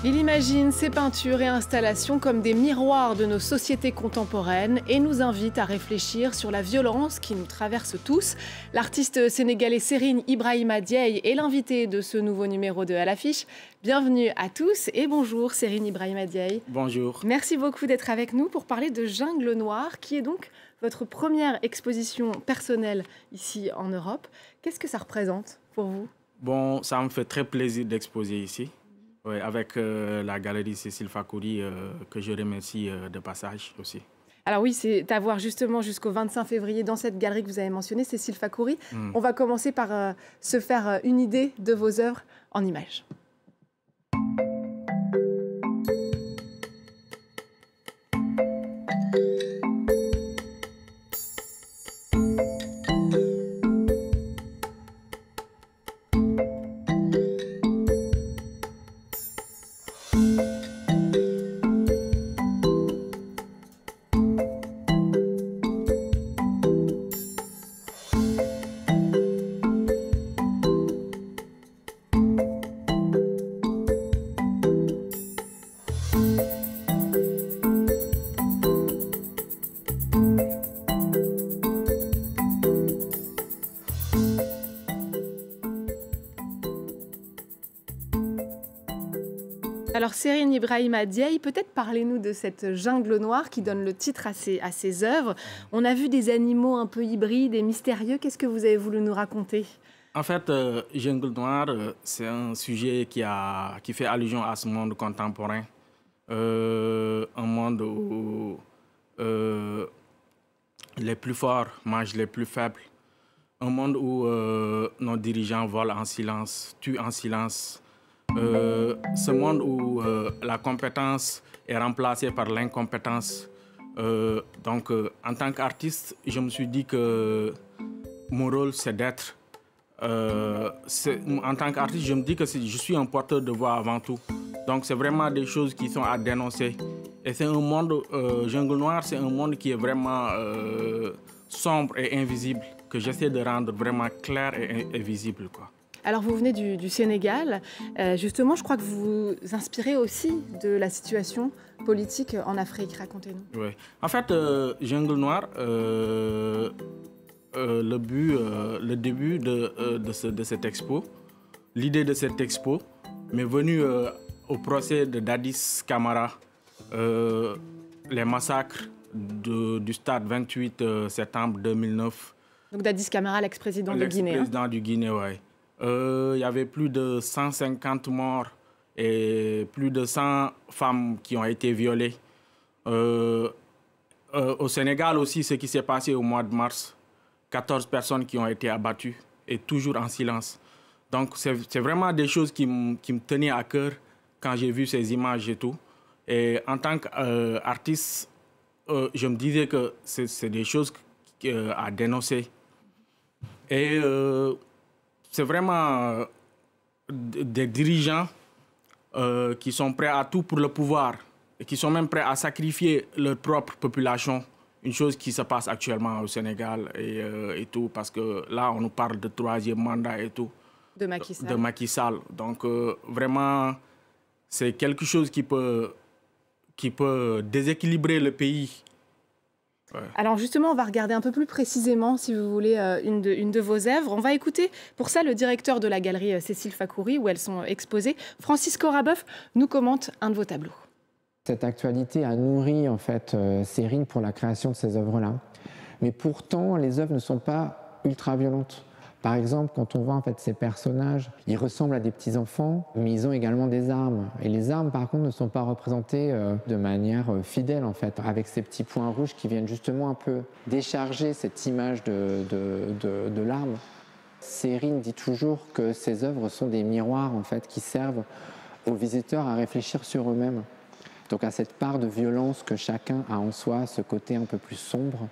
Il imagine ses peintures et installations comme des miroirs de nos sociétés contemporaines et nous invite à réfléchir sur la violence qui nous traverse tous. L'artiste sénégalais Serigne Ibrahima Dieye est l'invité de ce nouveau numéro de À l'affiche. Bienvenue à tous et bonjour Serigne Ibrahima Dieye. Bonjour. Merci beaucoup d'être avec nous pour parler de Jungle Noir, qui est donc votre première exposition personnelle ici en Europe. Qu'est-ce que ça représente pour vous? Bon, ça me fait très plaisir d'exposer ici. Oui, avec la galerie Cécile Fakouri, que je remercie de passage aussi. Alors oui, c'est à voir justement jusqu'au 25 février dans cette galerie que vous avez mentionnée, Cécile Fakouri. On va commencer par se faire une idée de vos œuvres en images. Alors Serigne Ibrahima Dieye, peut-être parlez-nous de cette jungle noire qui donne le titre à ses œuvres. On a vu des animaux un peu hybrides et mystérieux. Qu'est-ce que vous avez voulu nous raconter? En fait, Jungle Noir, c'est un sujet qui fait allusion à ce monde contemporain. Un monde où les plus forts mangent les plus faibles. Un monde où nos dirigeants volent en silence, tuent en silence. Ce monde où la compétence est remplacée par l'incompétence. Donc, en tant qu'artiste, je me suis dit que mon rôle, c'est d'être. En tant qu'artiste, je me dis que je suis un porteur de voix avant tout. Donc, c'est vraiment des choses qui sont à dénoncer. Et c'est un monde, Jungle Noir, c'est un monde qui est vraiment sombre et invisible, que j'essaie de rendre vraiment clair et visible, quoi. Alors vous venez du Sénégal, justement je crois que vous vous inspirez aussi de la situation politique en Afrique, racontez-nous. Oui, en fait Jungle Noir, le début de cette expo, l'idée de cette expo m'est venue au procès de Dadis Camara, les massacres du stade 28 septembre 2009. Donc Dadis Camara, l'ex-président du Guinée. L'ex-président du Guinée, oui. Il y avait plus de 150 morts et plus de 100 femmes qui ont été violées. Au Sénégal aussi, ce qui s'est passé au mois de mars, 14 personnes qui ont été abattues et toujours en silence. Donc c'est vraiment des choses qui me tenaient à cœur quand j'ai vu ces images et tout. Et en tant qu'artiste, je me disais que c'est des choses à dénoncer. Et c'est vraiment des dirigeants qui sont prêts à tout pour le pouvoir et qui sont même prêts à sacrifier leur propre population. Une chose qui se passe actuellement au Sénégal et tout, parce que là, on nous parle de troisième mandat et tout. De Macky Sall. De Macky Sall. Donc, vraiment, c'est quelque chose qui peut déséquilibrer le pays. Ouais. Alors justement, on va regarder un peu plus précisément, si vous voulez, une de vos œuvres. On va écouter pour ça le directeur de la galerie Cécile Fakouri, où elles sont exposées. Francisco Rabeuf nous commente un de vos tableaux. Cette actualité a nourri en fait Serigne pour la création de ces œuvres-là. Mais pourtant, les œuvres ne sont pas ultra violentes. Par exemple, quand on voit en fait ces personnages, ils ressemblent à des petits-enfants, mais ils ont également des armes. Et les armes, par contre, ne sont pas représentées de manière fidèle, en fait, avec ces petits points rouges qui viennent justement un peu décharger cette image de l'arme. Serigne dit toujours que ces œuvres sont des miroirs, en fait, qui servent aux visiteurs à réfléchir sur eux-mêmes. Donc à cette part de violence que chacun a en soi, ce côté un peu plus sombre.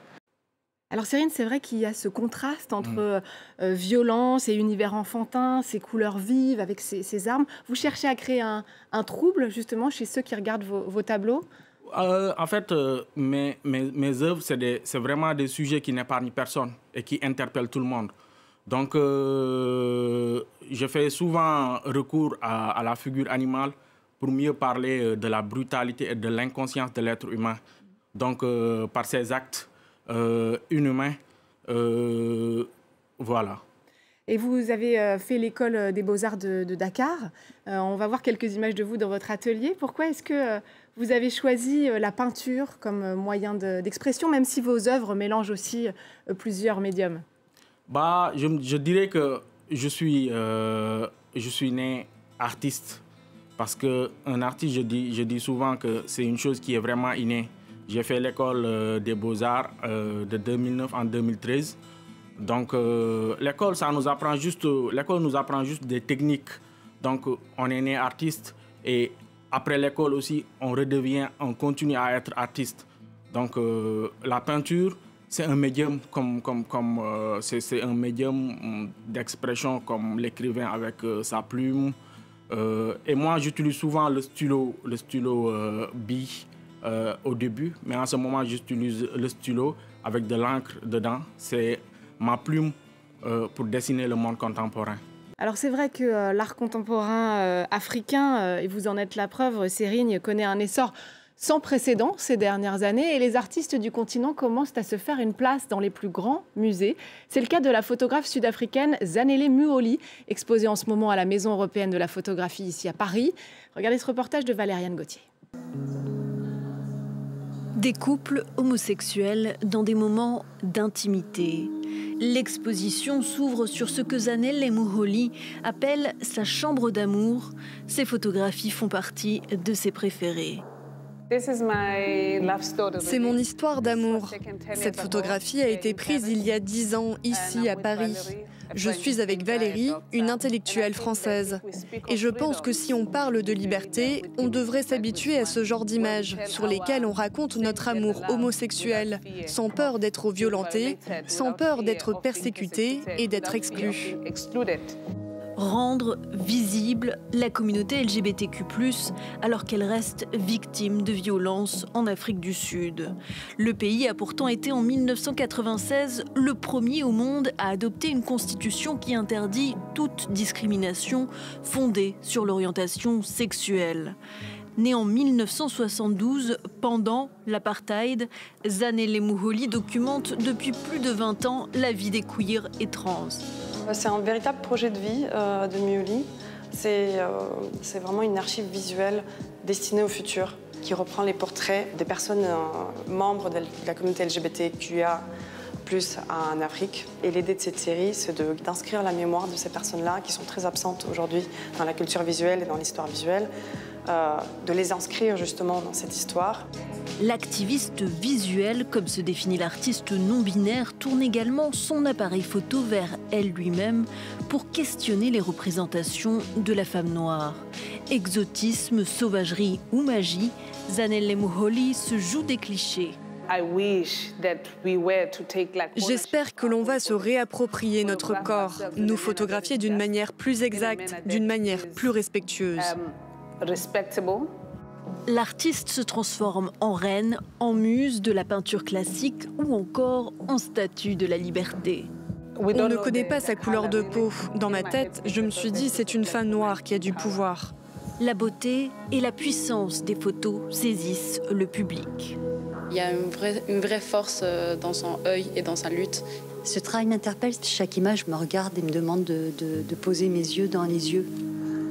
Alors Serigne, c'est vrai qu'il y a ce contraste entre violence et univers enfantin, ces couleurs vives avec ces armes. Vous cherchez à créer un trouble justement chez ceux qui regardent vos tableaux? En fait, mes œuvres, c'est vraiment des sujets qui n'épargnent personne et qui interpellent tout le monde. Donc, je fais souvent recours à la figure animale pour mieux parler de la brutalité et de l'inconscience de l'être humain. Donc, par ces actes inhumains, voilà. Et vous avez fait l'école des Beaux-Arts de Dakar. On va voir quelques images de vous dans votre atelier. Pourquoi est-ce que vous avez choisi la peinture comme moyen d'expression, même si vos œuvres mélangent aussi plusieurs médiums? Je dirais que je suis né artiste. Parce qu'un artiste, je dis souvent que c'est une chose qui est vraiment innée. J'ai fait l'école des Beaux-Arts de 2009 en 2013. Donc, l'école nous apprend juste des techniques. Donc, on est né artiste et après l'école aussi, on continue à être artiste. Donc, la peinture, c'est un médium c'est un médium d'expression comme l'écrivain avec sa plume. Et moi, j'utilise souvent le stylo bille au début, mais en ce moment, j'utilise le stylo avec de l'encre dedans. C'est ma plume pour dessiner le monde contemporain. Alors c'est vrai que l'art contemporain africain, et vous en êtes la preuve, Serigne, connaît un essor sans précédent ces dernières années et les artistes du continent commencent à se faire une place dans les plus grands musées. C'est le cas de la photographe sud-africaine Zanele Muholi, exposée en ce moment à la Maison européenne de la photographie ici à Paris. Regardez ce reportage de Valériane Gauthier. Des couples homosexuels dans des moments d'intimité. L'exposition s'ouvre sur ce que Zanele Muholi appelle sa chambre d'amour. Ces photographies font partie de ses préférées. C'est mon histoire d'amour. Cette photographie a été prise il y a 10 ans, ici à Paris. Je suis avec Valérie, une intellectuelle française. Et je pense que si on parle de liberté, on devrait s'habituer à ce genre d'images sur lesquelles on raconte notre amour homosexuel, sans peur d'être violenté, sans peur d'être persécuté et d'être exclu. Rendre visible la communauté LGBTQ+, alors qu'elle reste victime de violences en Afrique du Sud. Le pays a pourtant été en 1996 le premier au monde à adopter une constitution qui interdit toute discrimination fondée sur l'orientation sexuelle. Née en 1972, pendant l'apartheid, Zanele Muholi documente depuis plus de 20 ans la vie des queers et trans. C'est un véritable projet de vie de Muholi. C'est vraiment une archive visuelle destinée au futur qui reprend les portraits des personnes membres de la communauté LGBTQIA+ en Afrique. Et l'idée de cette série, c'est d'inscrire la mémoire de ces personnes-là qui sont très absentes aujourd'hui dans la culture visuelle et dans l'histoire visuelle, de les inscrire justement dans cette histoire. L'activiste visuel, comme se définit l'artiste non-binaire, tourne également son appareil photo vers elle lui-même pour questionner les représentations de la femme noire. Exotisme, sauvagerie ou magie, Zanele Muholi se joue des clichés. J'espère que l'on va se réapproprier notre corps, nous photographier d'une manière plus exacte, d'une manière plus respectueuse. L'artiste se transforme en reine, en muse de la peinture classique ou encore en statue de la liberté. On ne connaît pas sa couleur de peau. Dans ma tête, je me suis dit c'est une femme noire qui a du pouvoir. La beauté et la puissance des photos saisissent le public. Il y a une vraie force dans son œil et dans sa lutte. Ce travail m'interpelle. Chaque image me regarde et me demande de poser mes yeux dans les yeux.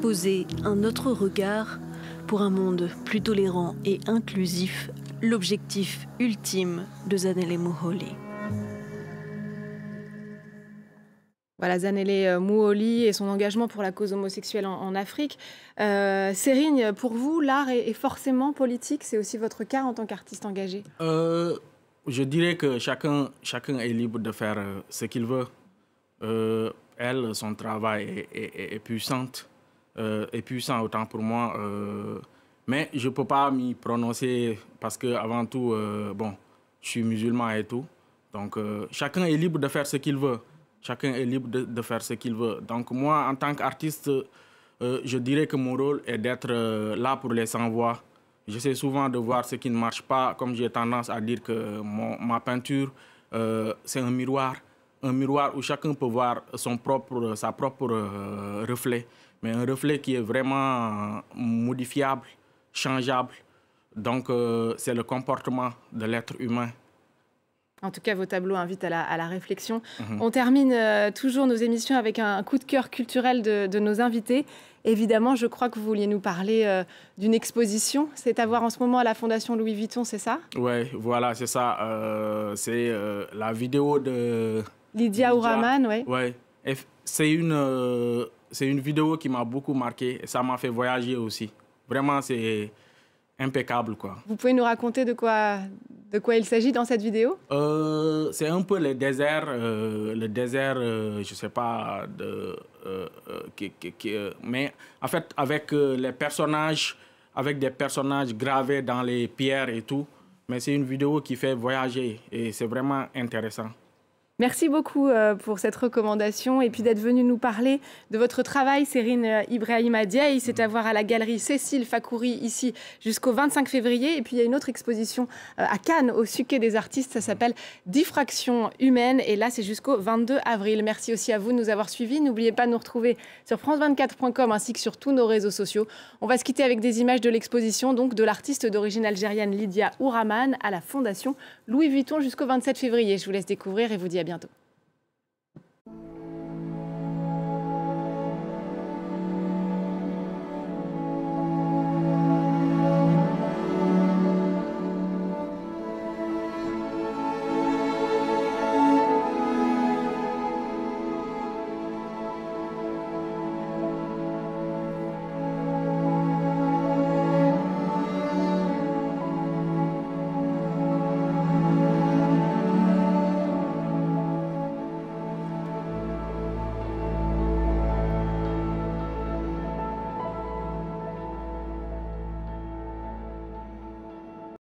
Poser un autre regard pour un monde plus tolérant et inclusif, l'objectif ultime de Zanele Muholi. Voilà, Zanele Muholi et son engagement pour la cause homosexuelle en Afrique. Serigne, pour vous, l'art est forcément politique. C'est aussi votre cas en tant qu'artiste engagé. Je dirais que chacun est libre de faire ce qu'il veut. Elle, son travail est puissant autant pour moi. Mais je ne peux pas m'y prononcer parce que avant tout, je suis musulman et tout. Donc, chacun est libre de faire ce qu'il veut. Chacun est libre de faire ce qu'il veut. Donc moi, en tant qu'artiste, je dirais que mon rôle est d'être là pour les sans-voix. J'essaie souvent de voir ce qui ne marche pas, comme j'ai tendance à dire que ma peinture, c'est un miroir un miroir où chacun peut voir sa propre reflet, mais un reflet qui est vraiment modifiable, changeable. Donc, c'est le comportement de l'être humain. En tout cas, vos tableaux invitent à la réflexion. On termine toujours nos émissions avec un coup de cœur culturel de nos invités. Évidemment, je crois que vous vouliez nous parler d'une exposition. C'est à voir en ce moment à la Fondation Louis Vuitton, c'est ça? Oui, voilà, c'est ça. C'est la vidéo de Lydia Ourahmane, oui. Ouais. C'est une vidéo qui m'a beaucoup marqué et ça m'a fait voyager aussi. Vraiment, c'est impeccable, quoi. Vous pouvez nous raconter de quoi il s'agit dans cette vidéo? C'est un peu le désert, je sais pas, mais en fait avec les personnages, avec des personnages gravés dans les pierres et tout. Mais c'est une vidéo qui fait voyager et c'est vraiment intéressant. Merci beaucoup pour cette recommandation et puis d'être venu nous parler de votre travail, Serine Ibrahima Diaye. C'est à voir à la galerie Cécile Fakouri ici jusqu'au 25 février. Et puis il y a une autre exposition à Cannes, au Suquet des artistes. Ça s'appelle Diffraction humaine. Et là, c'est jusqu'au 22 avril. Merci aussi à vous de nous avoir suivis. N'oubliez pas de nous retrouver sur france24.com ainsi que sur tous nos réseaux sociaux. On va se quitter avec des images de l'exposition donc de l'artiste d'origine algérienne Lydia Ourahmane à la Fondation Louis Vuitton jusqu'au 27 février. Je vous laisse découvrir et vous dis à bientôt.